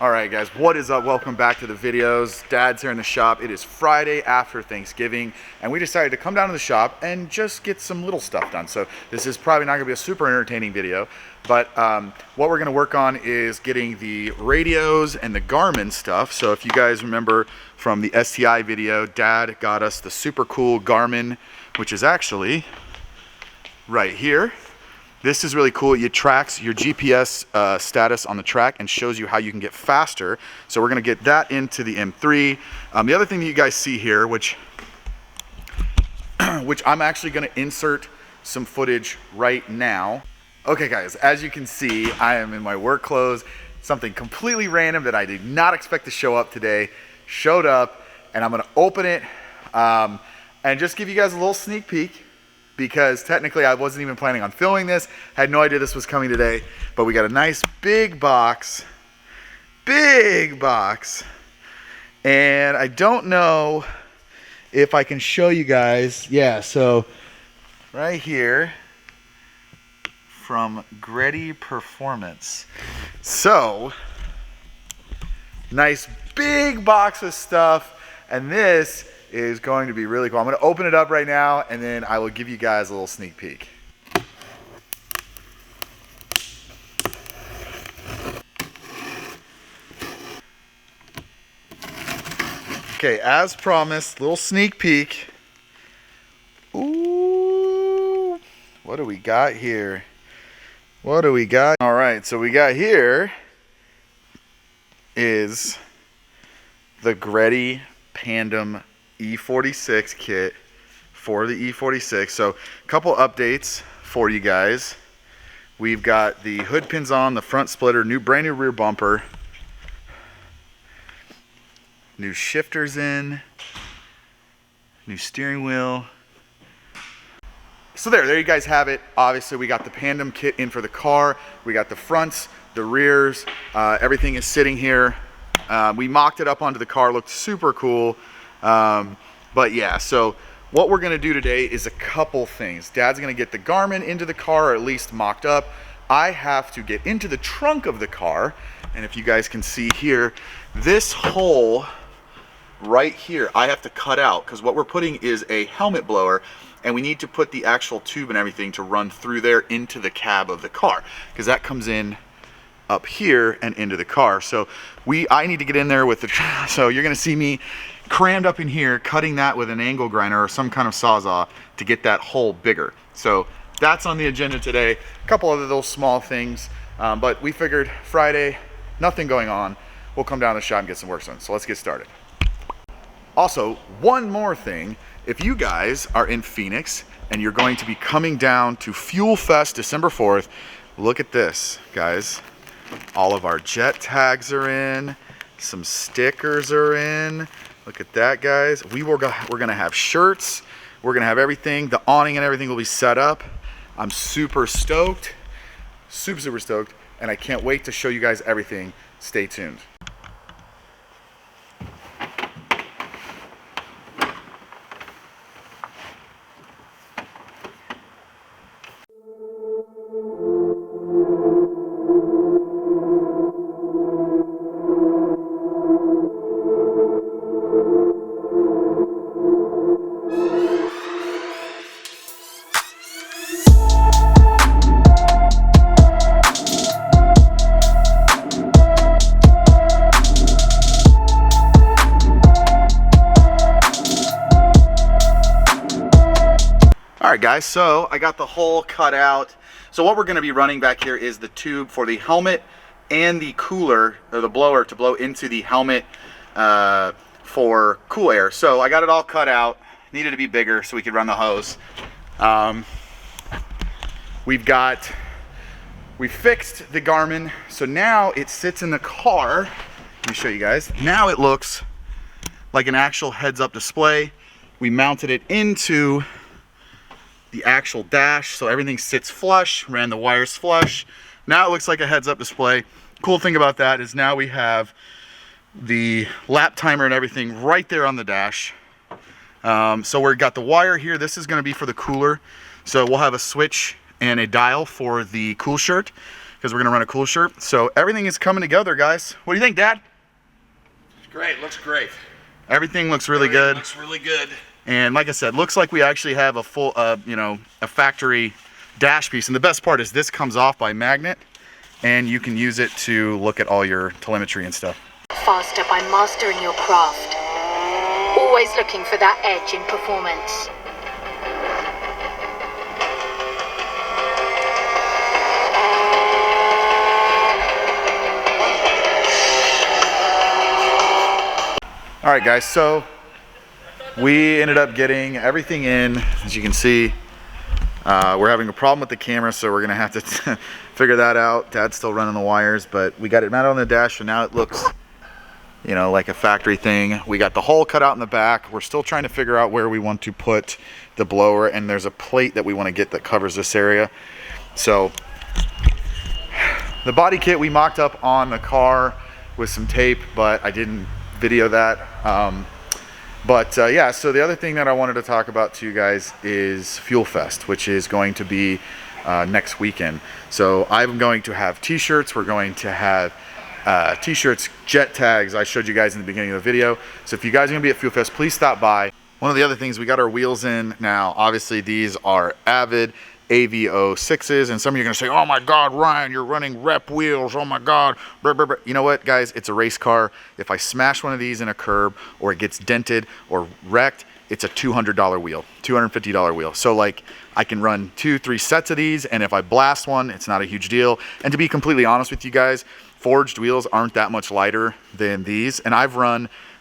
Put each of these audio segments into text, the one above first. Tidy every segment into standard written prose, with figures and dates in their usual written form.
Alright guys, what is up? Welcome back to the videos. Dad's here in the shop. It is Friday after Thanksgiving and we decided to come down to the shop and just get some little stuff done. So this is probably not going to be a super entertaining video, but what we're going to work on is getting the radios and the Garmin stuff. So if you guys remember from the STI video, Dad got us the super cool Garmin, which is actually right here. This is really cool. It tracks your GPS status on the track and shows you how you can get faster. So we're gonna get that into the M3. The other thing that you guys see here, which I'm actually gonna insert some footage right now. Okay guys, as you can see, I am in my work clothes. Something completely random that I did not expect to show up today, showed up, and I'm gonna open it and just give you guys a little sneak peek, because technically I wasn't even planning on filming this. Had no idea this was coming today, but we got a nice big box, and I don't know if I can show you guys. Yeah, so right here from Greddy Performance. So nice big box of stuff, and this is going to be really cool. I'm going to open it up right now and then I will give you guys a little sneak peek. Okay, as promised, little sneak peek. Ooh, what do we got here? What do we got? All right, so we got here is the Greddy Pandem E46 kit for the E46. So a couple updates for you guys. We've got the hood pins on, the front splitter, brand new rear bumper, new shifters in, new steering wheel. So there you guys have it. Obviously we got the Pandem kit in for the car. We got the fronts, the rears, everything is sitting here. We mocked it up onto the car, looked super cool. But yeah, so what we're gonna do today is a couple things. Dad's gonna get the Garmin into the car, or at least mocked up. I have to get into the trunk of the car, and if you guys can see here, this hole right here I have to cut out, because what we're putting is a helmet blower, and we need to put the actual tube and everything to run through there into the cab of the car, because that comes in up here and into the car. So I need to get in there with the, so you're gonna see me crammed up in here cutting that with an angle grinder or some kind of sawzall to get that hole bigger. So that's on the agenda today. A couple other little small things, but we figured Friday, nothing going on, we'll come down to the shop and get some work done. So let's get started. Also, one more thing, if you guys are in Phoenix and you're going to be coming down to Fuel Fest December 4th, look at this, guys. All of our jet tags are in, some stickers are in. Look at that, guys. We're gonna have shirts, we're gonna have everything. The awning and everything will be set up. I'm super stoked, super stoked, and I can't wait to show you guys everything. Stay tuned. Alright guys, so I got the hole cut out. So what we're going to be running back here is the tube for the helmet and the cooler, or the blower to blow into the helmet for cool air. So I got it all cut out. Needed to be bigger so we could run the hose. We fixed the Garmin, so now it sits in the car. Let me show you guys. Now it looks like an actual heads-up display. We mounted it into the actual dash, so everything sits flush, ran the wires flush. Now it looks like a heads-up display. Cool thing about that is now we have the lap timer and everything right there on the dash. So we've got the wire here. This is going to be for the cooler. So we'll have a switch and a dial for the cool shirt. because we're gonna run a cool shirt. So everything is coming together, guys. What do you think, Dad? It's great, looks great. Everything looks really good. Looks really good. And like I said, looks like we actually have a full, you know, a factory dash piece. And the best part is this comes off by magnet, and you can use it to look at all your telemetry and stuff. Faster by mastering your craft. Always looking for that edge in performance. All right, guys, so we ended up getting everything in. As you can see, we're having a problem with the camera, so we're gonna have to figure that out. Dad's still running the wires, but we got it mounted on the dash, so now it looks, you know, like a factory thing. We got the hole cut out in the back. We're still trying to figure out where we want to put the blower, and there's a plate that we want to get that covers this area. So the body kit we mocked up on the car with some tape, but I didn't video that. Yeah, so the other thing that I wanted to talk about to you guys is Fuel Fest, which is going to be next weekend. So I'm going to have t-shirts. We're going to have t-shirts, jet tags. I showed you guys in the beginning of the video. So if you guys are gonna be at Fuel Fest, please stop by. One of the other things, we got our wheels in now. Obviously these are Avid AV06s, and some of you are gonna say, oh my God, Ryan, you're running rep wheels, oh my God. Brr, brr, brr. You know what, guys, it's a race car. If I smash one of these in a curb, or it gets dented or wrecked, it's a $200 wheel, $250 wheel. So like, I can run 2-3 sets of these, and if I blast one, it's not a huge deal. And to be completely honest with you guys, forged wheels aren't that much lighter than these. And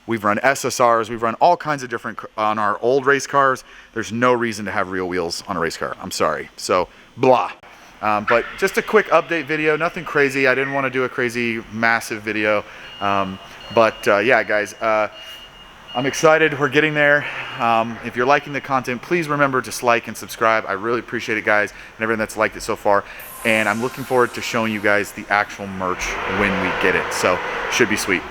we've run SSRs, we've run all kinds of different, on our old race cars. There's no reason to have real wheels on a race car, I'm sorry. So, blah. But just a quick update video, nothing crazy. I didn't want to do a crazy, massive video. Yeah, guys, I'm excited, we're getting there. If you're liking the content, please remember to like and subscribe. I really appreciate it, guys, and everyone that's liked it so far. And I'm looking forward to showing you guys the actual merch when we get it. So, should be sweet.